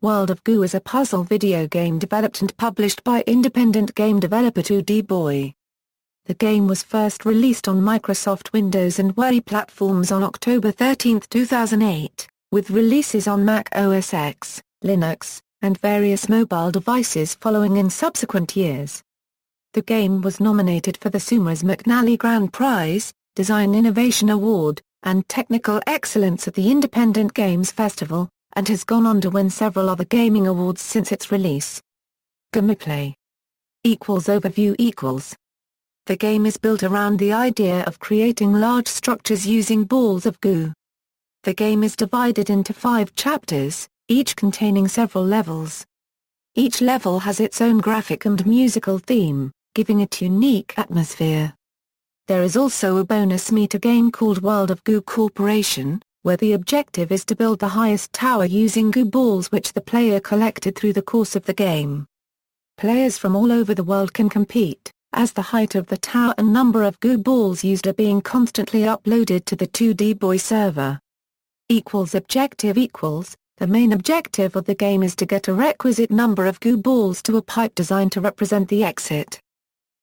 World of Goo is a puzzle video game developed and published by independent game developer 2D Boy. The game was first released on Microsoft Windows and Wii platforms on October 13, 2008, with releases on Mac OS X, Linux, and various mobile devices following in subsequent years. The game was nominated for the Seumas McNally Grand Prize, Design Innovation Award, and Technical Excellence at the Independent Games Festival, and has gone on to win several other gaming awards since its release. Gameplay Overview The game is built around the idea of creating large structures using balls of goo. The game is divided into 5 chapters, each containing several levels. Each level has its own graphic and musical theme, giving it unique atmosphere. There is also a bonus meter game called World of Goo Corporation, where the objective is to build the highest tower using goo balls which the player collected through the course of the game. Players from all over the world can compete, as the height of the tower and number of goo balls used are being constantly uploaded to the 2D Boy server. Objective The main objective of the game is to get a requisite number of goo balls to a pipe designed to represent the exit.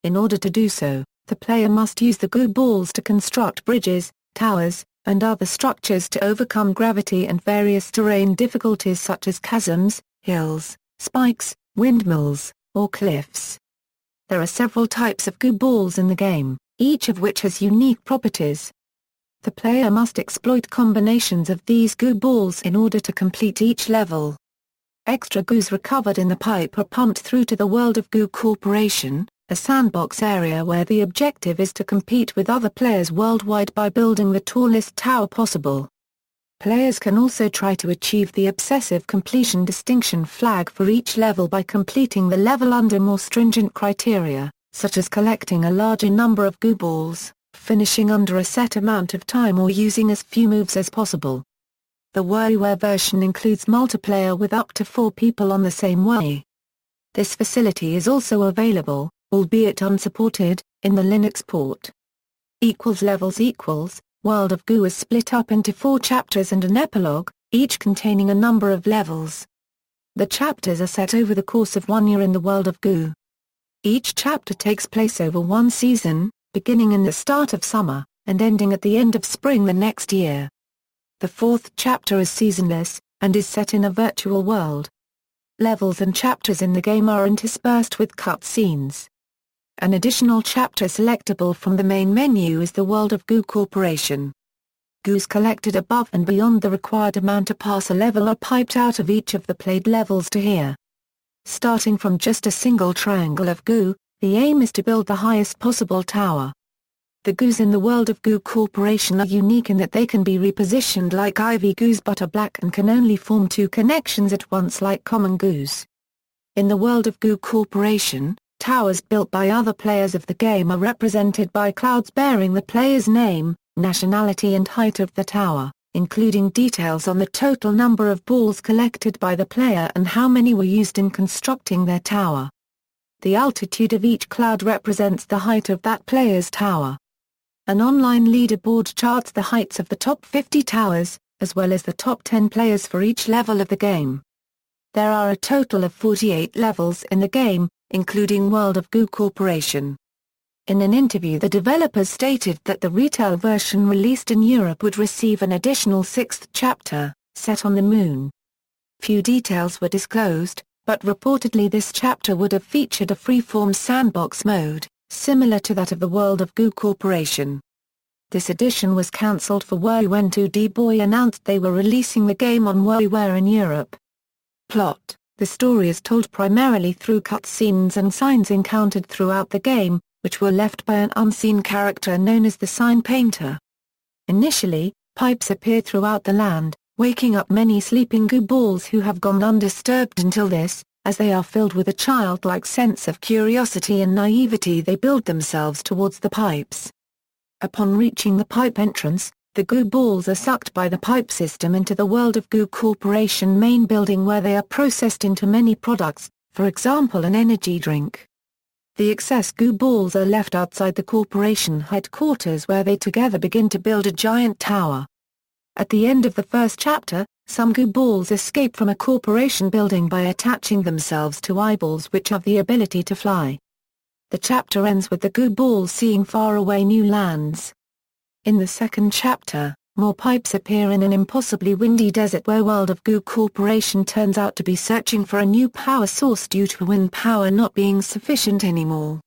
In order to do so, the player must use the goo balls to construct bridges, towers, and other structures to overcome gravity and various terrain difficulties such as chasms, hills, spikes, windmills, or cliffs. There are several types of goo balls in the game, each of which has unique properties. The player must exploit combinations of these goo balls in order to complete each level. Extra goos recovered in the pipe are pumped through to the World of Goo Corporation, a sandbox area where the objective is to compete with other players worldwide by building the tallest tower possible. Players can also try to achieve the obsessive completion distinction flag for each level by completing the level under more stringent criteria, such as collecting a larger number of goo balls, finishing under a set amount of time, or using as few moves as possible. The WiiWare version includes multiplayer with up to 4 people on the same Wii. This facility is also available, albeit unsupported, in the Linux port. Levels World of Goo is split up into 4 chapters and an epilogue, each containing a number of levels. The chapters are set over the course of 1 year in the World of Goo. Each chapter takes place over 1 season, beginning in the start of summer, and ending at the end of spring the next year. The 4th chapter is seasonless, and is set in a virtual world. Levels and chapters in the game are interspersed with cutscenes. An additional chapter selectable from the main menu is the World of Goo Corporation. Goos collected above and beyond the required amount to pass a level are piped out of each of the played levels to here. Starting from just a single triangle of goo, the aim is to build the highest possible tower. The goos in the World of Goo Corporation are unique in that they can be repositioned like ivy goos but are black and can only form 2 connections at once like common goos. In the World of Goo Corporation, towers built by other players of the game are represented by clouds bearing the player's name, nationality and height of the tower, including details on the total number of balls collected by the player and how many were used in constructing their tower. The altitude of each cloud represents the height of that player's tower. An online leaderboard charts the heights of the top 50 towers, as well as the top 10 players for each level of the game. There are a total of 48 levels in the game, including World of Goo Corporation. In an interview, the developers stated that the retail version released in Europe would receive an additional 6th chapter, set on the Moon. Few details were disclosed, but reportedly this chapter would have featured a free-form sandbox mode, similar to that of the World of Goo Corporation. This edition was cancelled for Wii when 2D Boy announced they were releasing the game on WiiWare in Europe. Plot: The story is told primarily through cutscenes and signs encountered throughout the game, which were left by an unseen character known as the Sign Painter. Initially, pipes appear throughout the land, waking up many sleeping goo balls who have gone undisturbed until this, as they are filled with a childlike sense of curiosity and naivety they build themselves towards the pipes. Upon reaching the pipe entrance, the goo balls are sucked by the pipe system into the World of Goo Corporation main building where they are processed into many products, for example an energy drink. The excess goo balls are left outside the corporation headquarters where they together begin to build a giant tower. At the end of the first chapter, some goo balls escape from a corporation building by attaching themselves to eyeballs which have the ability to fly. The chapter ends with the goo balls seeing faraway new lands. In the second chapter, more pipes appear in an impossibly windy desert where World of Goo Corporation turns out to be searching for a new power source due to wind power not being sufficient anymore.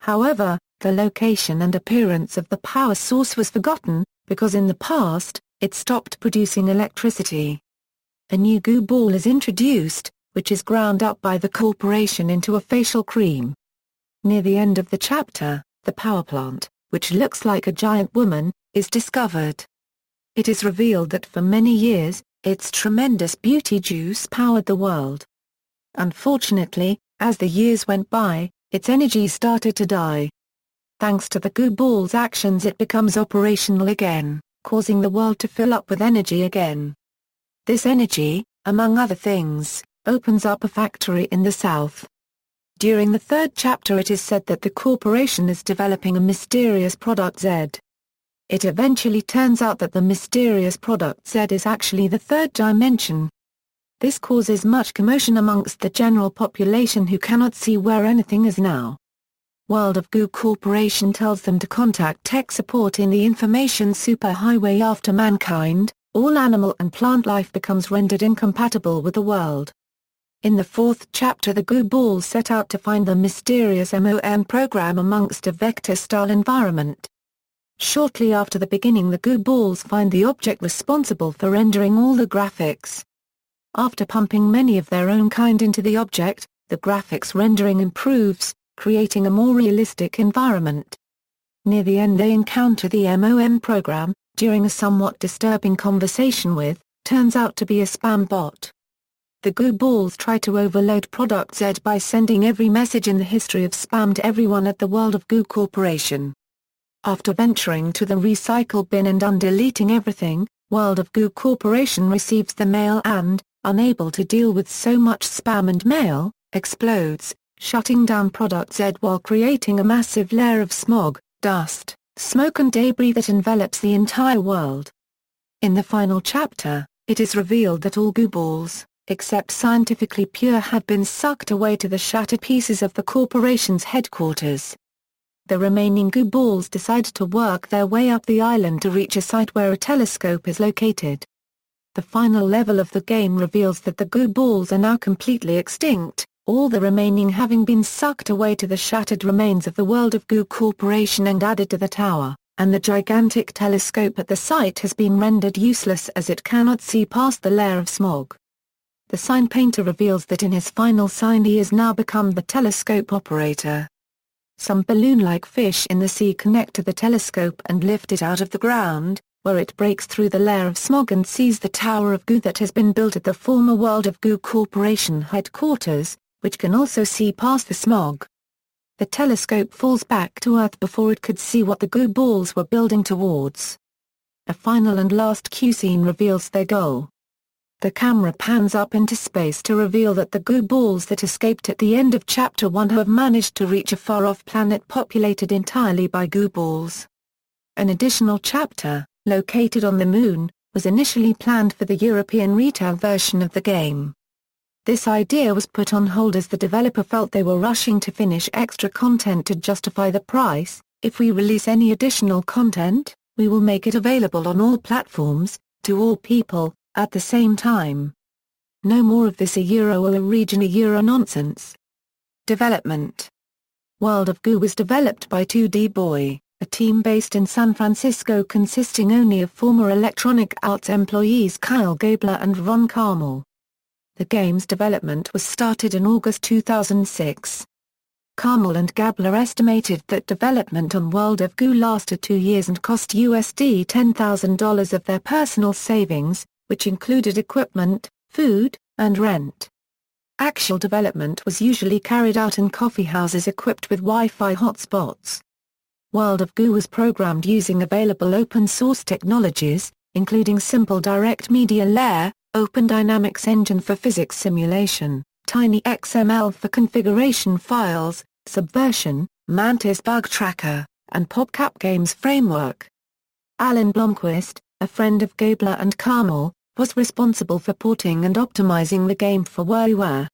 However, the location and appearance of the power source was forgotten, because in the past, it stopped producing electricity. A new goo ball is introduced, which is ground up by the corporation into a facial cream. Near the end of the chapter, the power plant, which looks like a giant woman, is discovered. It is revealed that for many years, its tremendous beauty juice powered the world. Unfortunately, as the years went by, its energy started to die. Thanks to the goo ball's actions, it becomes operational again, causing the world to fill up with energy again. This energy, among other things, opens up a factory in the south. During the third chapter, it is said that the corporation is developing a mysterious product Z. It eventually turns out that the mysterious product Z is actually the third dimension. This causes much commotion amongst the general population who cannot see where anything is now. World of Goo Corporation tells them to contact tech support in the information superhighway. After mankind, all animal and plant life becomes rendered incompatible with the world. In the fourth chapter, the goo balls set out to find the mysterious MOM program amongst a vector-style environment. Shortly after the beginning, the goo balls find the object responsible for rendering all the graphics. After pumping many of their own kind into the object, the graphics rendering improves, creating a more realistic environment. Near the end, they encounter the MOM program, during a somewhat disturbing conversation with, turns out to be a spam bot. The goo balls try to overload Product Z by sending every message in the history of spam to everyone at the World of Goo Corporation. After venturing to the recycle bin and undeleting everything, World of Goo Corporation receives the mail and, unable to deal with so much spam and mail, explodes, shutting down Product Z while creating a massive layer of smog, dust, smoke and debris that envelops the entire world. In the final chapter, it is revealed that all goo balls, except scientifically pure, had been sucked away to the shattered pieces of the corporation's headquarters. The remaining goo balls decide to work their way up the island to reach a site where a telescope is located. The final level of the game reveals that the goo balls are now completely extinct, all the remaining having been sucked away to the shattered remains of the World of Goo Corporation and added to the tower, and the gigantic telescope at the site has been rendered useless as it cannot see past the layer of smog. The sign painter reveals that in his final sign he has now become the telescope operator. Some balloon-like fish in the sea connect to the telescope and lift it out of the ground, where it breaks through the layer of smog and sees the Tower of Goo that has been built at the former World of Goo Corporation headquarters, which can also see past the smog. The telescope falls back to Earth before it could see what the goo balls were building towards. A final and last cue scene reveals their goal. The camera pans up into space to reveal that the goo balls that escaped at the end of Chapter 1 have managed to reach a far-off planet populated entirely by goo balls. An additional chapter, located on the Moon, was initially planned for the European retail version of the game. This idea was put on hold as the developer felt they were rushing to finish extra content to justify the price. If we release any additional content, we will make it available on all platforms, to all people, at the same time. No more of this or a region nonsense. Development. World of Goo was developed by 2D Boy, a team based in San Francisco consisting only of former Electronic Arts employees Kyle Gabler and Ron Carmel. The game's development was started in August 2006. Carmel and Gabler estimated that development on World of Goo lasted 2 years and cost $10,000 of their personal savings, which included equipment, food, and rent. Actual development was usually carried out in coffeehouses equipped with Wi-Fi hotspots. World of Goo was programmed using available open-source technologies, including Simple Direct Media Layer, Open Dynamics Engine for physics simulation, TinyXML for configuration files, Subversion, Mantis Bug Tracker, and PopCap Games Framework. Alan Blomqvist, a friend of Gabler and Carmel, was responsible for porting and optimizing the game for WiiWare.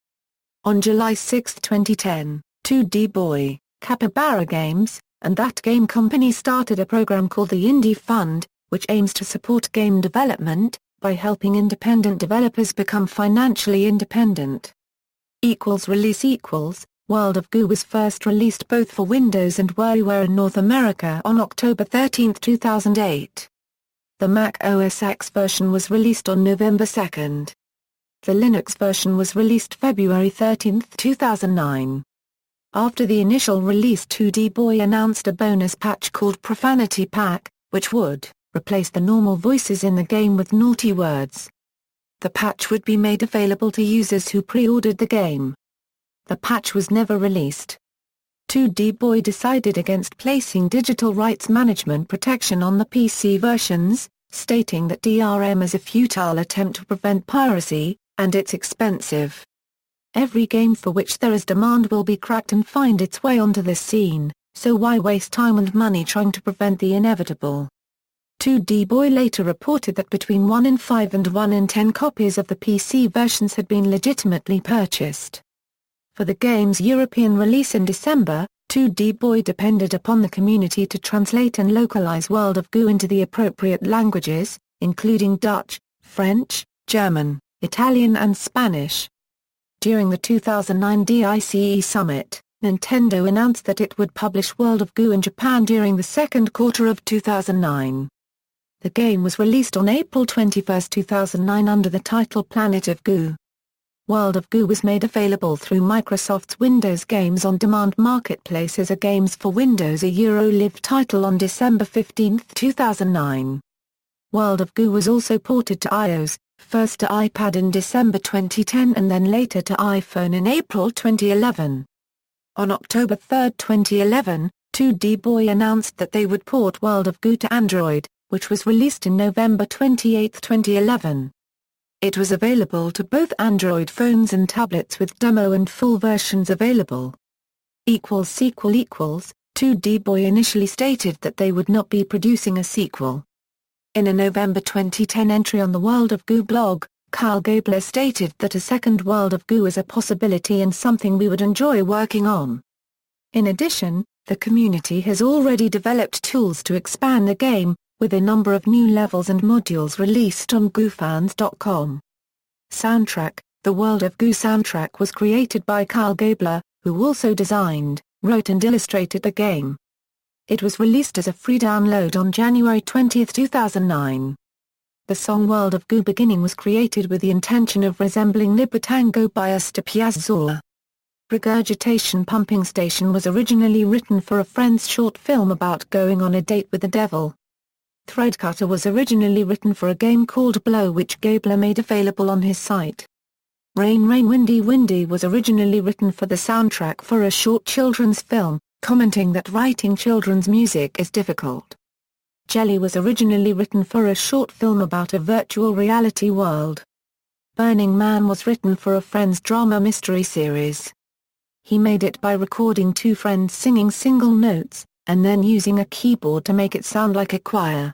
On July 6, 2010, 2D Boy, Capybara Games, and That Game Company started a program called the Indie Fund, which aims to support game development by helping independent developers become financially independent. Release World of Goo was first released both for Windows and WiiWare in North America on October 13, 2008. The Mac OS X version was released on November 2. The Linux version was released February 13, 2009. After the initial release, 2D Boy announced a bonus patch called Profanity Pack, which would replace the normal voices in the game with naughty words. The patch would be made available to users who pre-ordered the game. The patch was never released. 2D Boy decided against placing digital rights management protection on the PC versions, stating that DRM is a futile attempt to prevent piracy, and it's expensive. Every game for which there is demand will be cracked and find its way onto the scene, so why waste time and money trying to prevent the inevitable? 2D Boy later reported that between 1 in 5 and 1 in 10 copies of the PC versions had been legitimately purchased. For the game's European release in December, 2D Boy depended upon the community to translate and localize World of Goo into the appropriate languages, including Dutch, French, German, Italian and Spanish. During the 2009 DICE Summit, Nintendo announced that it would publish World of Goo in Japan during the second quarter of 2009. The game was released on April 21, 2009 under the title Planet of Goo. World of Goo was made available through Microsoft's Windows Games on Demand marketplace as a Games for Windows a Live title on December 15, 2009. World of Goo was also ported to iOS, first to iPad in December 2010 and then later to iPhone in April 2011. On October 3, 2011, 2D Boy announced that they would port World of Goo to Android, which was released in November 28, 2011. It was available to both Android phones and tablets with demo and full versions available. 2D Boy initially stated that they would not be producing a sequel. In a November 2010 entry on the World of Goo blog, Kyle Gabler stated that a second World of Goo is a possibility and something we would enjoy working on. In addition, the community has already developed tools to expand the game, with a number of new levels and modules released on GooFans.com. Soundtrack: The World of Goo soundtrack was created by Kyle Gabler, who also designed, wrote and illustrated the game. It was released as a free download on January 20, 2009. The song World of Goo Beginning was created with the intention of resembling Libertango by Astor Piazzolla. Regurgitation Pumping Station was originally written for a Friends short film about going on a date with the devil. Threadcutter was originally written for a game called Blow, which Gabler made available on his site. Rain Rain Windy Windy was originally written for the soundtrack for a short children's film, commenting that writing children's music is difficult. Jelly was originally written for a short film about a virtual reality world. Burning Man was written for a Friends drama mystery series. He made it by recording two friends singing single notes, and then using a keyboard to make it sound like a choir.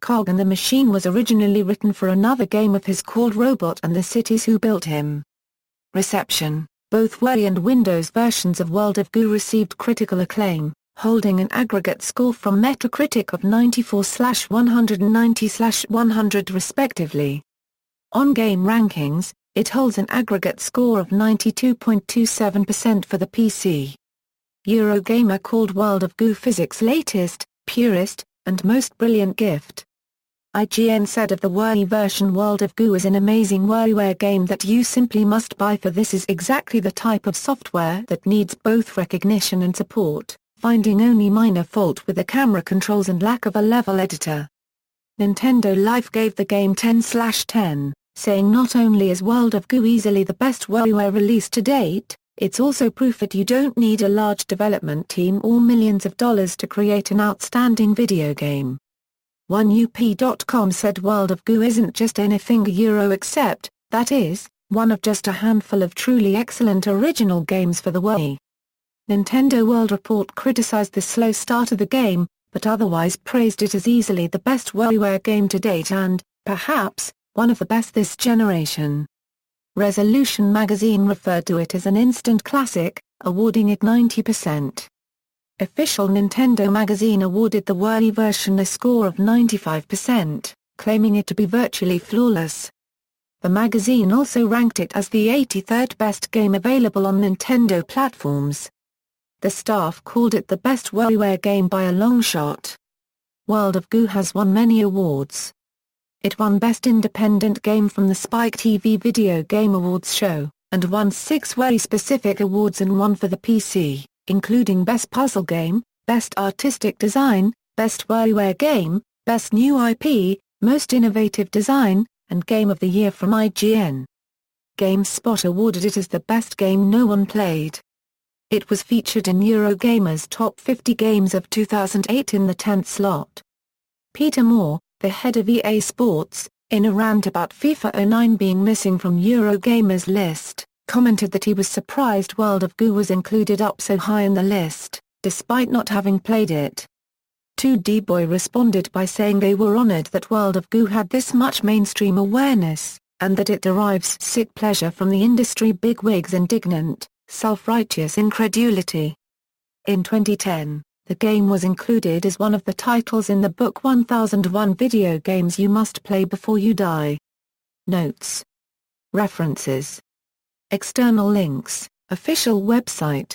Cog and the Machine was originally written for another game of his called Robot and the Cities Who Built Him. Reception: Both Wii and Windows versions of World of Goo received critical acclaim, holding an aggregate score from Metacritic of 94/190/100 respectively. On Game Rankings, it holds an aggregate score of 92.27% for the PC. Eurogamer called World of Goo physics' latest, purest, and most brilliant gift. IGN said of the Wii version, World of Goo is an amazing WiiWare game that you simply must buy, for this is exactly the type of software that needs both recognition and support, finding only minor fault with the camera controls and lack of a level editor. Nintendo Life gave the game 10/10, saying not only is World of Goo easily the best WiiWare release to date, it's also proof that you don't need a large development team or millions of dollars to create an outstanding video game. OneUp.com said World of Goo isn't just anything except, that is, one of just a handful of truly excellent original games for the Wii. Nintendo World Report criticized the slow start of the game, but otherwise praised it as easily the best WiiWare game to date and, perhaps, one of the best this generation. Resolution magazine referred to it as an instant classic, awarding it 90%. Official Nintendo magazine awarded the Wii version a score of 95%, claiming it to be virtually flawless. The magazine also ranked it as the 83rd best game available on Nintendo platforms. The staff called it the best WiiWare game by a long shot. World of Goo has won many awards. It won Best Independent Game from the Spike TV Video Game Awards show, and won 6 Wii-specific awards and 1 for the PC, including Best Puzzle Game, Best Artistic Design, Best WiiWare Game, Best New IP, Most Innovative Design, and Game of the Year from IGN. GameSpot awarded it as the best game no one played. It was featured in Eurogamer's Top 50 Games of 2008 in the 10th slot. Peter Moore, the head of EA Sports, in a rant about FIFA 09 being missing from Eurogamer's list, commented that he was surprised World of Goo was included up so high in the list, despite not having played it. 2D-Boy responded by saying they were honored that World of Goo had this much mainstream awareness, and that it derives sick pleasure from the industry bigwigs' indignant, self-righteous incredulity. In 2010, the game was included as one of the titles in the book 1001 Video Games You Must Play Before You Die. Notes. References. External links, official website.